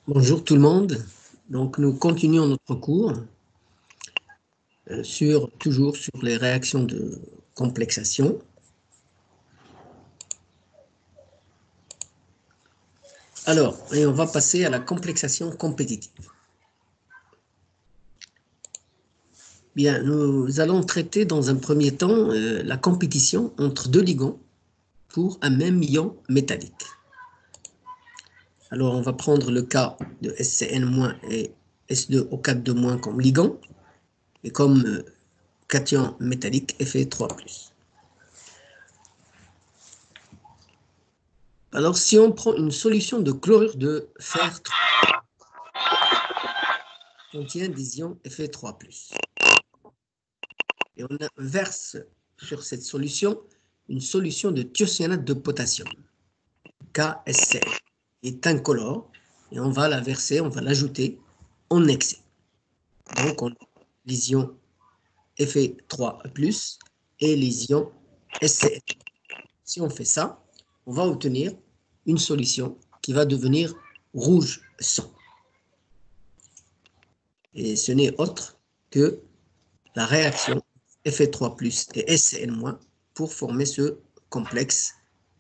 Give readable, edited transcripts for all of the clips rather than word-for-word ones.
Bonjour tout le monde. Donc nous continuons notre cours toujours sur les réactions de complexation. Alors, et on va passer à la complexation compétitive. Bien, nous allons traiter dans un premier temps la compétition entre deux ligands pour un même ion métallique. Alors, on va prendre le cas de SCN- et S2O4- comme ligand et comme cation métallique Fe3+. Alors, si on prend une solution de chlorure de fer 3, contient des ions Fe3+. Et on verse sur cette solution une solution de thiocyanate de potassium, KSCl, qui est incolore, et on va la verser, on va l'ajouter en excès. Donc, on a les ions Fe3+, et les ions SCl. Si on fait ça, on va obtenir une solution qui va devenir rouge sang. Et ce n'est autre que la réaction Fe3+ et SCN- pour former ce complexe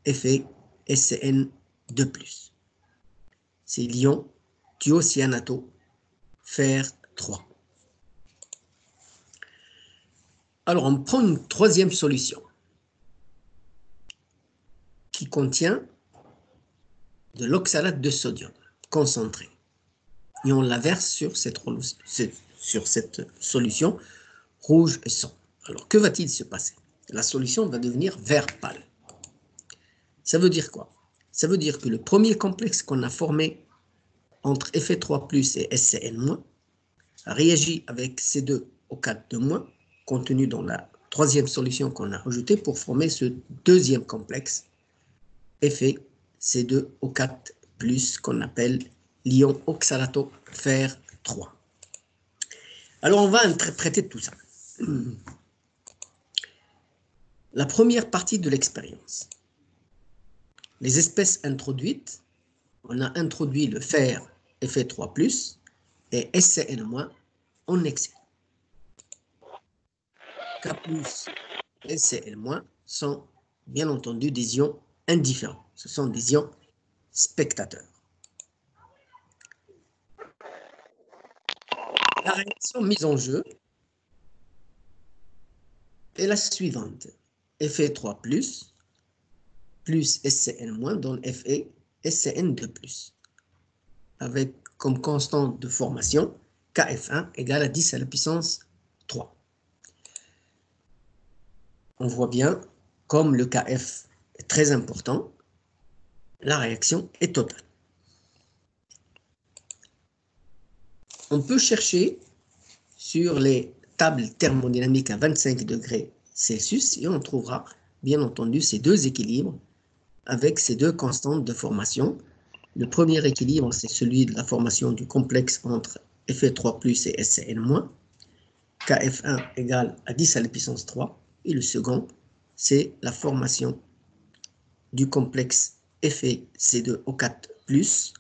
FeSCN2+. C'est l'ion thiocyanato fer 3. Alors, on prend une troisième solution qui contient de l'oxalate de sodium concentré. Et on la verse sur cette solution rouge sang. Alors, que va-t-il se passer? La solution va devenir vert pâle. Ça veut dire quoi? Ça veut dire que le premier complexe qu'on a formé entre Fe3+ et SCN- réagit avec C2O4- contenu dans la troisième solution qu'on a ajoutée pour former ce deuxième complexe FeC2O4+, qu'on appelle l'ion oxalato fer 3. Alors on va interpréter tout ça. La première partie de l'expérience. Les espèces introduites, on a introduit le fer Fe3+, et SCN- en excès. K+, et Cl- sont bien entendu des ions indifférents. Ce sont des ions spectateurs. La réaction mise en jeu est la suivante. Fe3+, plus SCN- donne Fe SCN2+, avec comme constante de formation Kf1 égale à 10 à la puissance 3. On voit bien, comme le Kf est très important, la réaction est totale. On peut chercher sur les tables thermodynamiques à 25 degrés Celsius et on trouvera bien entendu ces deux équilibres avec ces deux constantes de formation. Le premier équilibre, c'est celui de la formation du complexe entre Fe3+ et SCN-, Kf1 égale à 10 à la puissance 3, et le second, c'est la formation du complexe FeC2O4+,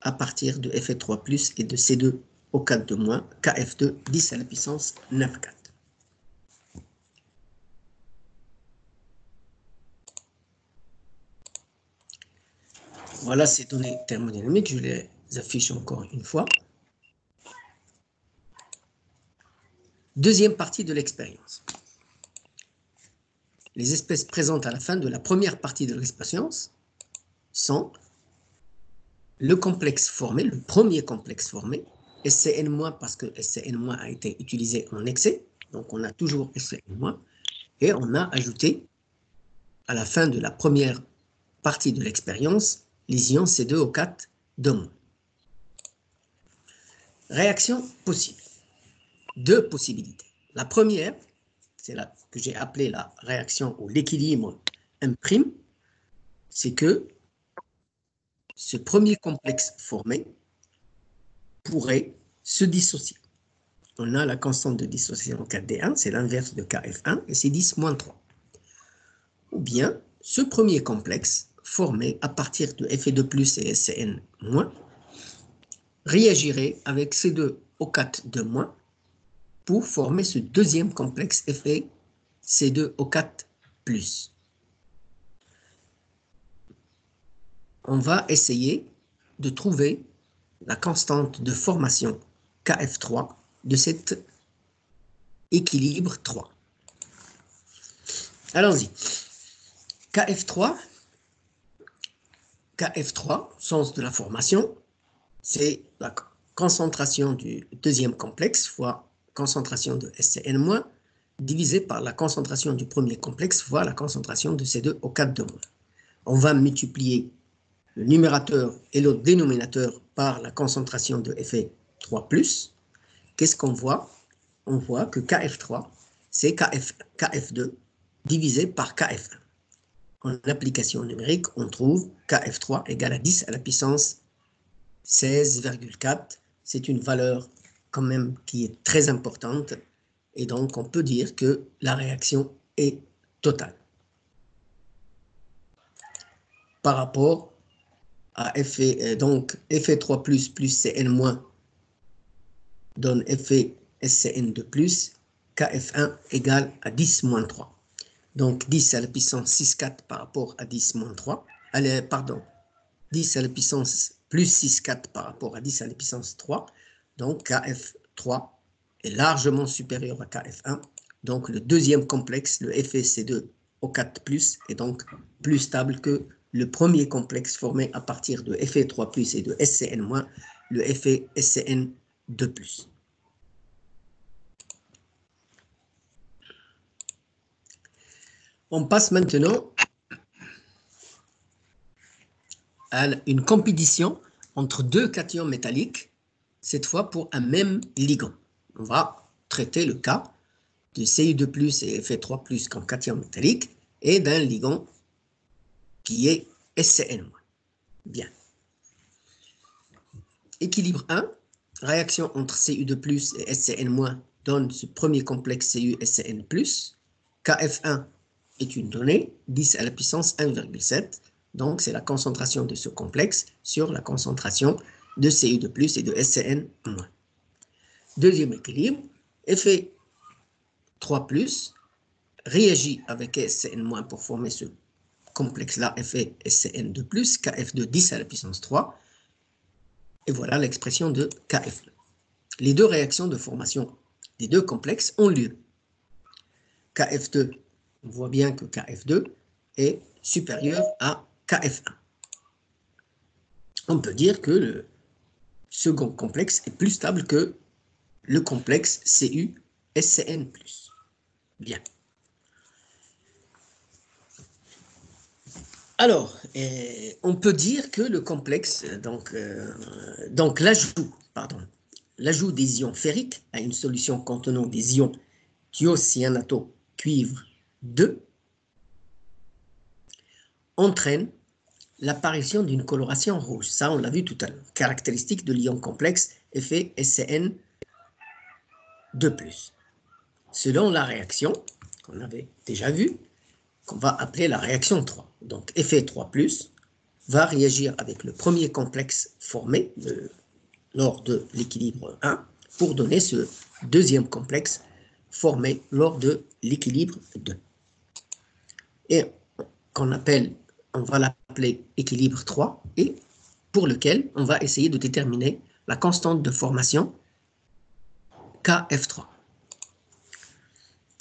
à partir de Fe3+ et de C2O4-, Kf2, 10 à la puissance 9,4. Voilà ces données thermodynamiques, je les affiche encore une fois. Deuxième partie de l'expérience. Les espèces présentes à la fin de la première partie de l'expérience sont le complexe formé, le premier complexe formé, SCN- parce que SCN- a été utilisé en excès, donc on a toujours SCN-, et on a ajouté à la fin de la première partie de l'expérience les ions C2O4-. Réaction possible. Deux possibilités. La première, c'est la que j'ai appelée la réaction ou l'équilibre M', c'est que ce premier complexe formé pourrait se dissocier. On a la constante de dissociation KD1, c'est l'inverse de KF1, et c'est 10-3. Ou bien, ce premier complexe formé à partir de Fe2+ et SCN- réagirait avec C2 O4 de moins pour former ce deuxième complexe Fe C2O4 plus. On va essayer de trouver la constante de formation Kf3 de cet équilibre 3. Allons-y. Kf3, sens de la formation, c'est la concentration du deuxième complexe fois concentration de SCN- divisé par la concentration du premier complexe fois la concentration de C2O4 de moins. On va multiplier le numérateur et le dénominateur par la concentration de Fe3+. Qu'est-ce qu'on voit? On voit que Kf3, c'est Kf2 divisé par Kf1. En application numérique, on trouve Kf3 égale à 10 à la puissance 16,4. C'est une valeur quand même qui est très importante et donc on peut dire que la réaction est totale. Par rapport à donc Fe3 plus Cn- donne FeSCN2+, Kf1 égale à 10 moins 3. Donc 10 à la puissance 6,4 par rapport à 10 moins 3. Allez, pardon, 10 à la puissance plus 6,4 par rapport à 10 à la puissance 3. Donc Kf3 est largement supérieur à Kf1. Donc le deuxième complexe, le FeC2O4+, est donc plus stable que le premier complexe formé à partir de Fe3+, et de SCN-, le FeSCN2+. On passe maintenant à une compétition entre deux cations métalliques, cette fois pour un même ligand. On va traiter le cas de Cu2+ et Fe3+ comme cation métallique et d'un ligand qui est SCN-. Bien. Équilibre 1, réaction entre Cu2+ et SCN- donne ce premier complexe Cu-SCN+. Kf1 est une donnée, 10 à la puissance 1,7. Donc, c'est la concentration de ce complexe sur la concentration de Cu2+ et de SCN-. Deuxième équilibre, Fe3+ réagit avec SCN- pour former ce complexe-là, FeSCN2+, Kf2 10 à la puissance 3. Et voilà l'expression de Kf2. Les deux réactions de formation des deux complexes ont lieu. Kf2, on voit bien que Kf2 est supérieur à Kf1. On peut dire que le second complexe est plus stable que le complexe Cu-SCN+. Bien. Alors, on peut dire que le complexe, donc l'ajout des ions ferriques à une solution contenant des ions thiocyanato cuivre 2 entraîne l'apparition d'une coloration rouge. Ça, on l'a vu tout à l'heure. Caractéristique de l'ion complexe FeSCN2+. Selon la réaction qu'on avait déjà vue, qu'on va appeler la réaction 3. Donc, Fe3+, va réagir avec le premier complexe formé lors de l'équilibre 1 pour donner ce deuxième complexe formé lors de l'équilibre 2. Et on va l'appeler équilibre 3 et pour lequel on va essayer de déterminer la constante de formation Kf3.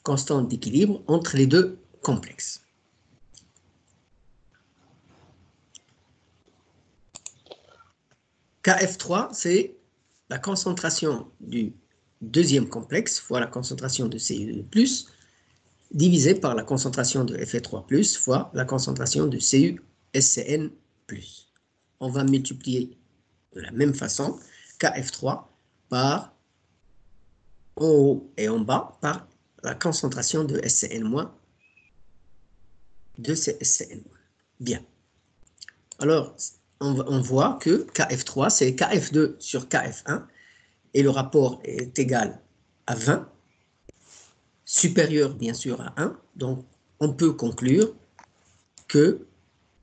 Constante d'équilibre entre les deux complexes. Kf3, c'est la concentration du deuxième complexe fois la concentration de Cu2+, divisé par la concentration de Fe3+, fois la concentration de Cu-SCN+. On va multiplier de la même façon Kf3 par en haut et en bas par la concentration de SCN- de ces SCN-. Bien. Alors, on voit que Kf3, c'est Kf2 sur Kf1, et le rapport est égal à 20, supérieur bien sûr à 1. Donc, on peut conclure que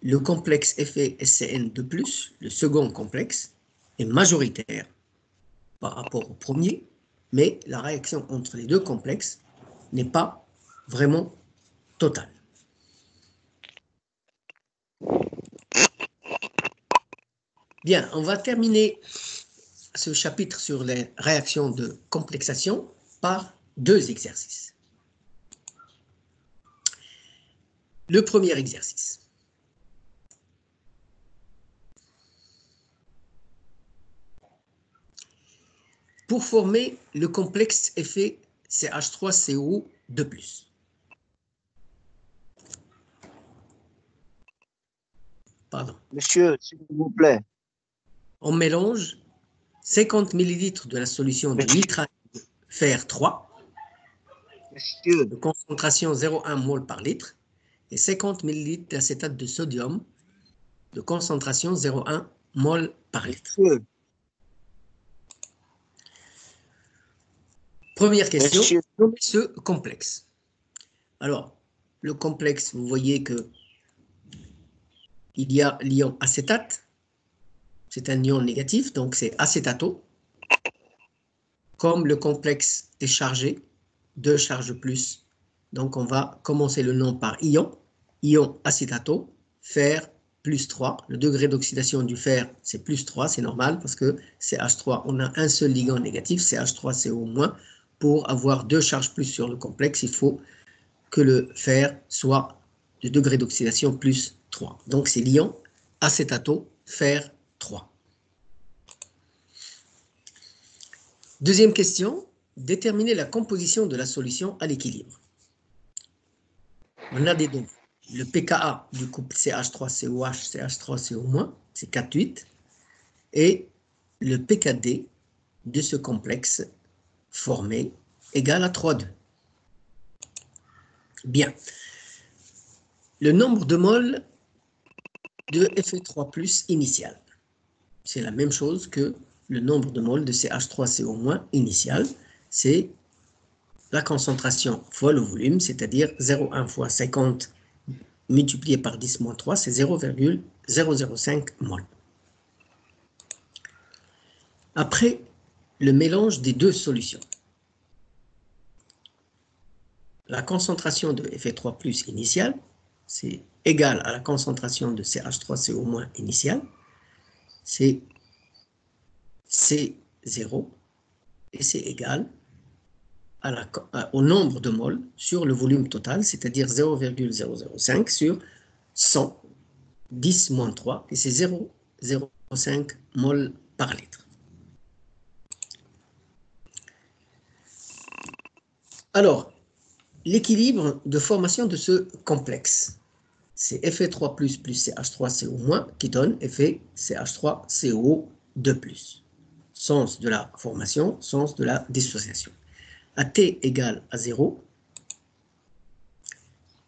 le complexe FeSCN2+, le second complexe, est majoritaire par rapport au premier, mais la réaction entre les deux complexes n'est pas vraiment totale. Bien, on va terminer ce chapitre sur les réactions de complexation par deux exercices. Le premier exercice. Pour former le complexe effet CH3CO2+. Pardon. Monsieur, s'il vous plaît. On mélange 50 ml de la solution de nitrate de fer 3, Monsieur. de concentration 0,1 mol par litre, et 50 ml d'acétate de sodium de concentration 0,1 mol par litre. Monsieur. Première question, Monsieur. nommer ce complexe. Alors, le complexe, vous voyez que il y a l'ion acétate, c'est un ion négatif, donc c'est acétato. Comme le complexe est chargé, 2 charges plus, donc on va commencer le nom par ion, ion acétato, fer plus 3. Le degré d'oxydation du fer, c'est plus 3, c'est normal parce que CH3, on a un seul ligand négatif, CH3CO-. Pour avoir 2 charges plus sur le complexe, il faut que le fer soit de degré d'oxydation plus 3. Donc c'est l'ion acétato, fer 3. Deuxième question, déterminer la composition de la solution à l'équilibre. On a des données. Le pKa du couple CH3COH, CH3CO-, c'est 4,8. Et le pKd de ce complexe formé égale à 3,2. Bien. Le nombre de moles de Fe3+ initial. C'est la même chose que le nombre de moles de CH3CO- initial. C'est la concentration fois le volume, c'est-à-dire 0,1 fois 50 multiplié par 10 moins 3, c'est 0,005 mol. Après le mélange des deux solutions, la concentration de Fe3+ initiale, c'est égal à la concentration de CH3CO- initiale, c'est C0, et c'est égal au nombre de moles sur le volume total, c'est-à-dire 0,005 sur 100, 10 moins 3, et c'est 0,05 mol par litre. Alors, l'équilibre de formation de ce complexe, c'est Fe3+ plus CH3CO- qui donne FeCH3CO2+. Sens de la formation, sens de la dissociation. À T égale à 0,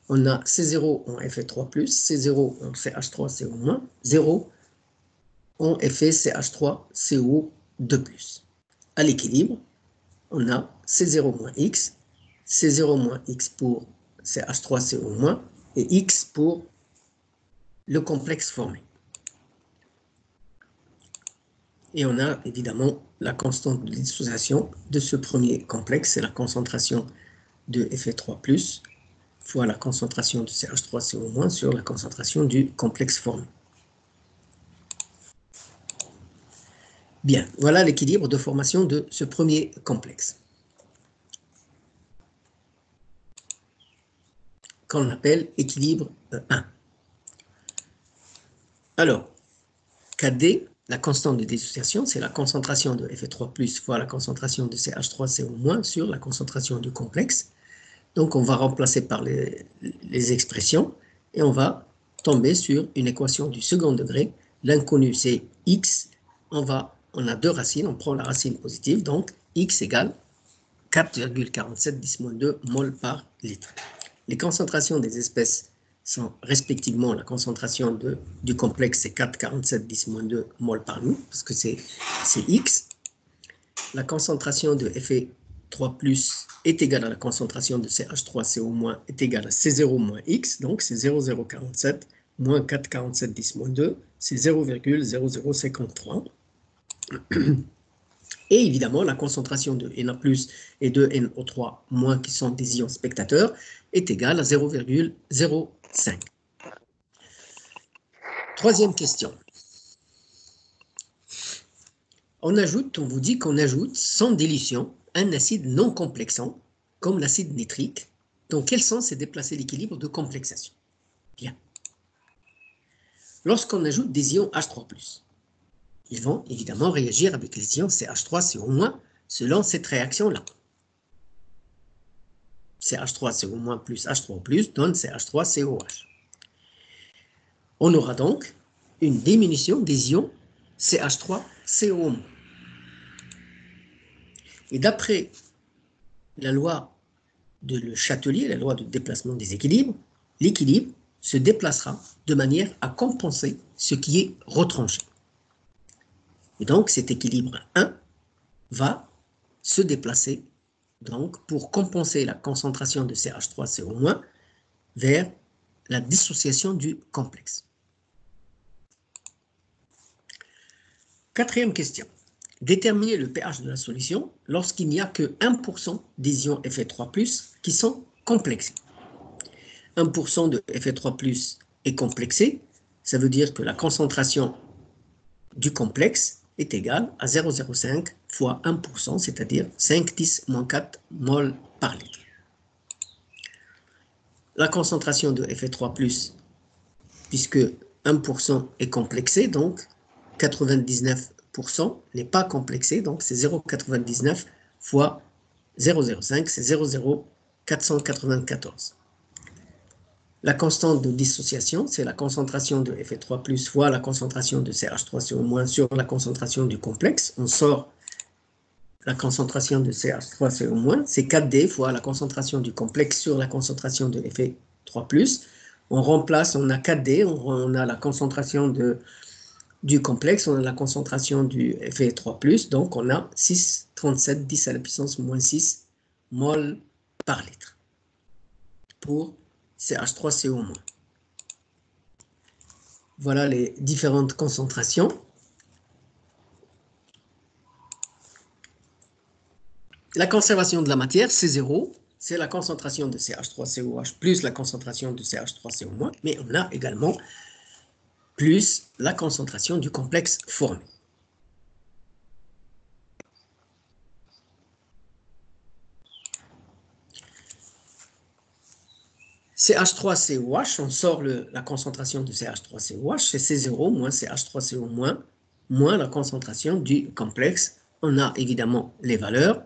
on a C0 en Fe3+, C0 en CH3CO-, 0 en FeCH3CO2+. À l'équilibre, on a C0 moins X, C0 moins X pour CH3CO- et X pour le complexe formé. Et on a évidemment la constante de dissociation de ce premier complexe, c'est la concentration de Fe3+, fois la concentration de CH3CO- sur la concentration du complexe formé. Bien, voilà l'équilibre de formation de ce premier complexe, qu'on appelle équilibre 1. Alors, Kd, la constante de dissociation, c'est la concentration de Fe3+ fois la concentration de CH3CO- sur la concentration du complexe. Donc, on va remplacer par les expressions et on va tomber sur une équation du second degré. L'inconnu, c'est x. On a deux racines, on prend la racine positive, donc x égale 4,47 10-2 mol par litre. Les concentrations des espèces sont respectivement la concentration du complexe, c'est 4,47 10-2 mol par litre, parce que c'est x. La concentration de Fe3+ est égale à la concentration de CH3CO- est égale à C0 moins X, donc c'est 0,047 moins 4,47 10-2, c'est 0,0053. Et évidemment, la concentration de Na+, et de NO3- qui sont des ions spectateurs, est égale à 0,05. Troisième question. On vous dit qu'on ajoute sans dilution un acide non complexant, comme l'acide nitrique. Dans quel sens est déplacé l'équilibre de complexation? Bien. Lorsqu'on ajoute des ions H3+, ils vont évidemment réagir avec les ions CH3CO- selon cette réaction-là. CH3CO- plus H3+ donne CH3COH. On aura donc une diminution des ions CH3CO-. Et d'après la loi de Le Chatelier, la loi de déplacement des équilibres, l'équilibre se déplacera de manière à compenser ce qui est retranché. Et donc cet équilibre 1 va se déplacer donc pour compenser la concentration de CH3CO- vers la dissociation du complexe. Quatrième question. Déterminer le pH de la solution lorsqu'il n'y a que 1% des ions Fe3+, qui sont complexés. 1% de Fe3+ est complexé, ça veut dire que la concentration du complexe est égale à 0,05 fois 1%, c'est-à-dire 5-10-4 mol par litre. La concentration de Fe3+, puisque 1% est complexé, donc 99% n'est pas complexé, donc c'est 0,99 fois 0,05, c'est 0,0494. La constante de dissociation, c'est la concentration de Fe3+ fois la concentration de CH3CO- sur la concentration du complexe. On sort la concentration de CH3CO-, c'est 4D fois la concentration du complexe sur la concentration de Fe3+. On remplace, on a 4D, on a la concentration du complexe, on a la concentration du Fe3+, donc on a 6,37 10 à la puissance moins 6 mol par litre pour CH3CO-. Voilà les différentes concentrations. La conservation de la matière, c'est 0. C'est la concentration de CH3COH plus la concentration de CH3CO-, mais on a également plus la concentration du complexe formé. CH3COH, on sort la concentration de CH3COH, c'est C0 moins CH3CO- moins la concentration du complexe. On a évidemment les valeurs.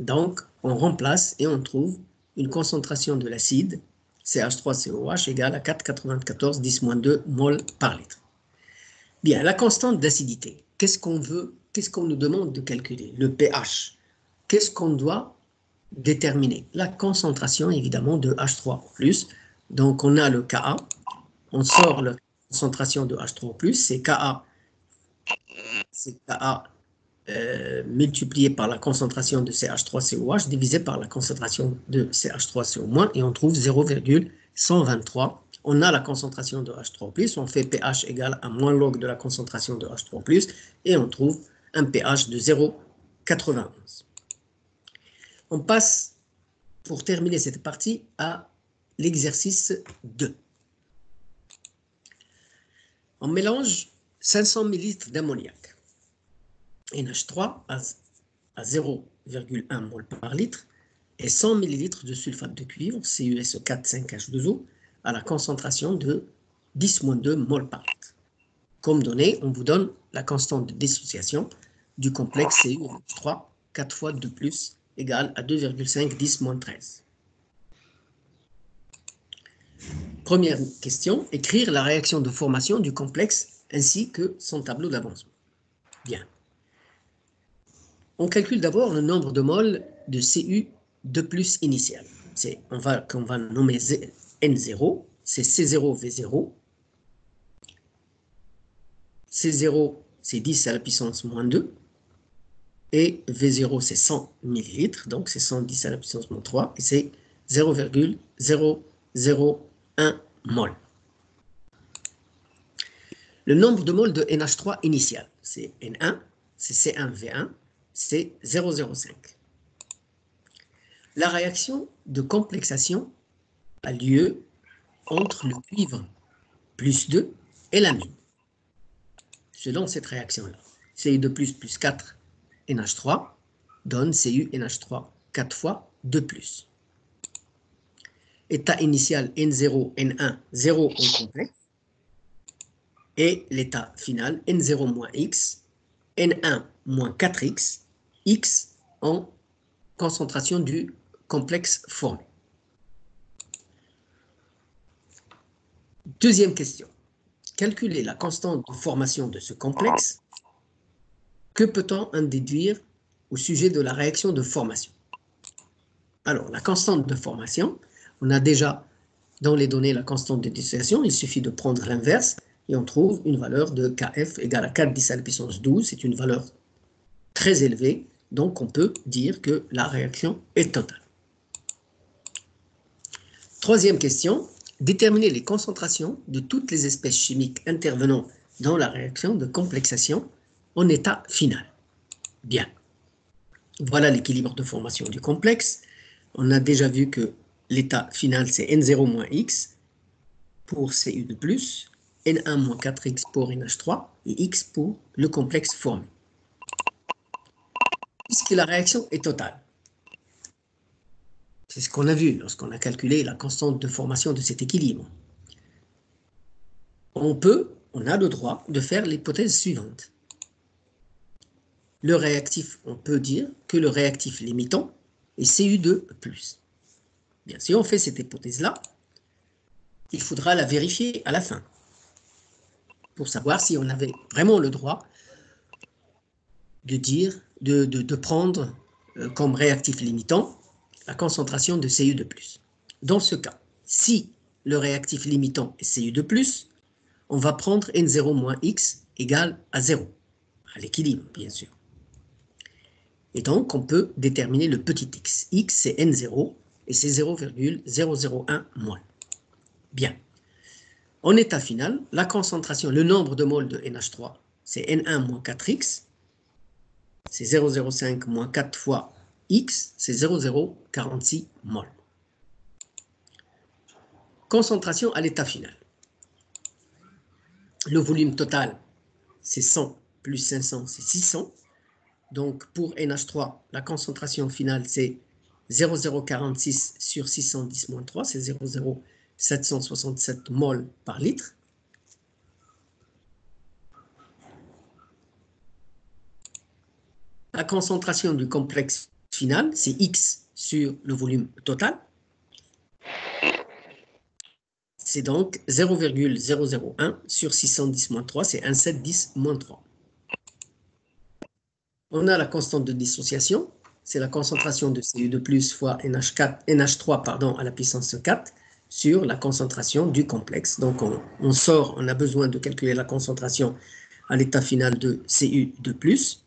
Donc, on remplace et on trouve une concentration de l'acide, CH3COH, égale à 4,94 10-2 mol par litre. Bien, la constante d'acidité, qu'est-ce qu'on nous demande de calculer? Le pH. Qu'est-ce qu'on doit déterminer? La concentration, évidemment, de H3+. Donc, on a le Ka, on sort la concentration de H3+, c'est Ka multiplié par la concentration de CH3COH divisé par la concentration de CH3CO- et on trouve 0,123. On a la concentration de H3+, on fait pH égale à moins log de la concentration de H3+, et on trouve un pH de 0,91. On passe, pour terminer cette partie, à l'exercice 2. On mélange 500 ml d'ammoniac NH3 à 0,1 mol par litre et 100 ml de sulfate de cuivre, CuSO4,5H2O, à la concentration de 10-2 mol par litre. Comme donné, on vous donne la constante de dissociation du complexe CuH3, 4 fois 2 plus, égale à 2,5 10-13. Première question, écrire la réaction de formation du complexe ainsi que son tableau d'avancement. Bien. On calcule d'abord le nombre de moles de Cu2+ initial. Qu'on va nommer N0, c'est C0V0. C0, c'est 10 à la puissance moins 2. Et V0, c'est 100 ml, donc c'est 110 à la puissance moins 3. Et c'est 0,001 mol. Le nombre de moles de NH3 initial, c'est N1, c'est C1V1, c'est 0,05. La réaction de complexation a lieu entre le cuivre plus 2 et l'amine. Selon cette réaction-là, Cu2 plus 4 NH3 donne CuNH3 4 fois 2 plus. État initial N0, N1, 0 en complexe. Et l'état final N0 moins X, N1 moins 4X, X en concentration du complexe formé. Deuxième question. Calculer la constante de formation de ce complexe. Que peut-on en déduire au sujet de la réaction de formation? Alors, la constante de formation, on a déjà dans les données la constante de dissociation, il suffit de prendre l'inverse et on trouve une valeur de Kf égale à 4 10 à la puissance 12. C'est une valeur très élevée, donc on peut dire que la réaction est totale. Troisième question, déterminer les concentrations de toutes les espèces chimiques intervenant dans la réaction de complexation en état final. Bien. Voilà l'équilibre de formation du complexe. On a déjà vu que l'état final, c'est N0 moins X pour Cu2+, N1 moins 4X pour NH3 et X pour le complexe formé. Puisque la réaction est totale, c'est ce qu'on a vu lorsqu'on a calculé la constante de formation de cet équilibre. On a le droit de faire l'hypothèse suivante. Le réactif, on peut dire que le réactif limitant est Cu2+. Bien, si on fait cette hypothèse-là, il faudra la vérifier à la fin pour savoir si on avait vraiment le droit de dire, de prendre comme réactif limitant la concentration de Cu2+. Dans ce cas, si le réactif limitant est Cu2+, on va prendre N0 moins X égale à 0, à l'équilibre, bien sûr. Et donc, on peut déterminer le petit x. X, c'est N0, et c'est 0,001 mol. Bien. En état final, la concentration, le nombre de moles de NH3, c'est N1 moins 4X, c'est 0,05 moins 4 fois X, c'est 0,046 mol. Concentration à l'état final. Le volume total, c'est 100 plus 500, c'est 600. Donc, pour NH3, la concentration finale, c'est 0,046 sur 610 moins 3, c'est 0,0767 mol par litre. La concentration du complexe final, c'est X sur le volume total. C'est donc 0,001 sur 610 moins 3, c'est 1710 moins 3. On a la constante de dissociation, c'est la concentration de Cu2+ fois NH3 pardon, à la puissance 4 sur la concentration du complexe. Donc on a besoin de calculer la concentration à l'état final de Cu2+.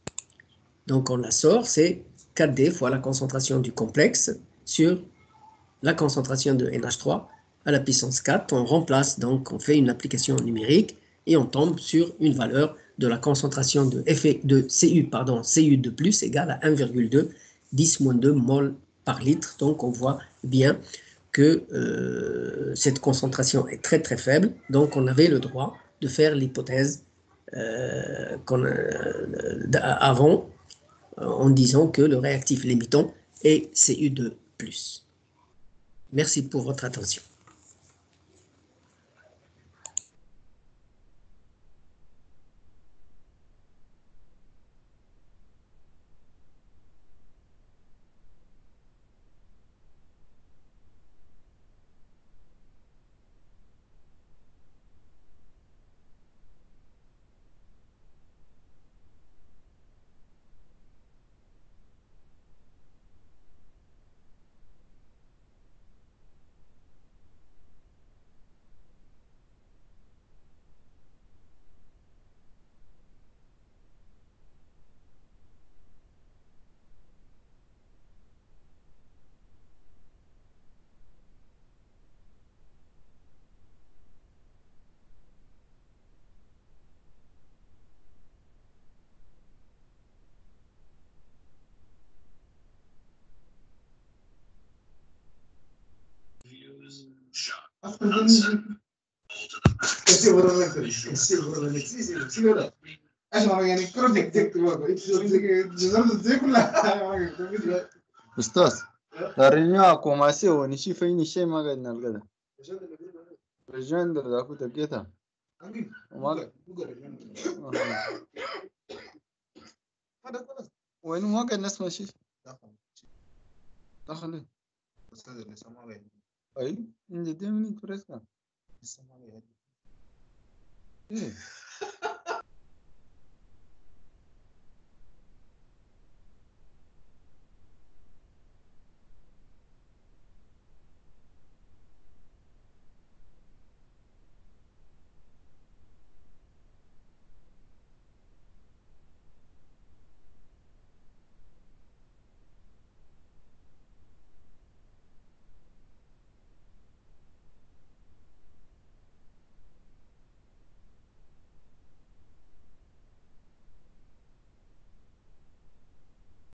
Donc on la sort, c'est 4D fois la concentration du complexe sur la concentration de NH3 à la puissance 4. On remplace, donc on fait une application numérique et on tombe sur une valeur de la concentration de Cu2+ égale à 1,2 10-2 mol par litre. Donc on voit bien que cette concentration est très très faible. Donc on avait le droit de faire l'hypothèse avant en disant que le réactif limitant est Cu2+. Merci pour votre attention. استاذ دارينيا كوماسي ونشي فيني شيء ما قد نلقى رجعنا ذاك تلقيتها وما وين ما قد نسمع شيء دخل اي عندي 2 minutes بريس كان ايه